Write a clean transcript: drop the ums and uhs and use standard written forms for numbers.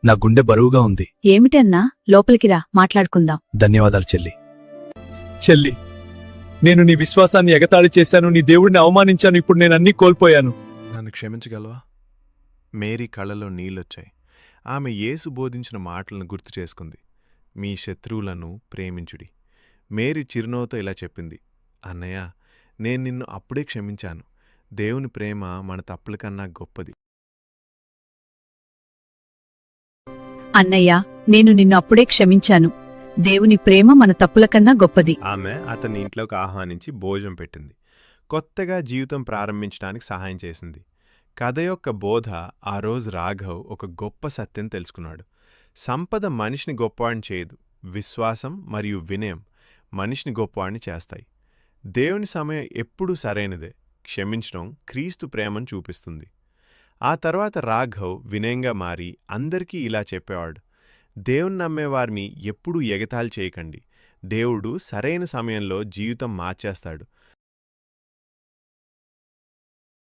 నా గుండె బరువుగా ఉంది. ఏమిటన్నా, లోపలికి రా, మాట్లాడుకుందాం. ధన్యవాదాలు చెల్లి. చెల్లి, నేను నీ విశ్వాసాన్ని ఎగతాళి చేశాను, నీ దేవుడిని అవమానించాను. ఇప్పుడు నేనన్నీ కోల్పోయాను. నన్ను క్షమించగలవా? మేరీ కళ్ళలో నీళ్ళొచ్చాయి. ఆమె యేసు బోధించిన మాటలను గుర్తు చేసుకుంది. మీ శత్రువులను ప్రేమించుడి. మేరీ చిరునవ్వుతో ఇలా చెప్పింది, అన్నయ్య, నేను నిన్ను అప్పుడే క్షమించాను. దేవుని ప్రేమ మన తప్పుల కన్నా గొప్పది. అన్నయ్య, నేను నిన్ను అప్పుడే క్షమించాను. దేవుని ప్రేమ మన తప్పుల కన్నా గొప్పది. ఆమె అతన్ని ఇంట్లోకి ఆహ్వానించి భోజనం పెట్టింది. కొత్తగా జీవితం ప్రారంభించడానికి సహాయం చేసింది. కథ యొక్క బోధ, ఆ రోజు రాఘవ్ ఒక గొప్ప సత్యం తెలుసుకున్నాడు. సంపద మనిషిని గొప్పవాడిని చేయదు. విశ్వాసం మరియు వినయం మనిషిని గొప్పవాడిని చేస్తాయి. దేవుని సమయం ఎప్పుడూ సరైనదే. క్షమించడం క్రీస్తు ప్రేమను చూపిస్తుంది. ఆ తర్వాత రాఘవ్ వినయంగా మారి అందరికీ ఇలా చెప్పేవాడు, దేవుని నమ్మేవారిని ఎప్పుడూ ఎగతాళి చేయకండి. దేవుడు సరైన సమయంలో జీవితం మార్చేస్తాడు.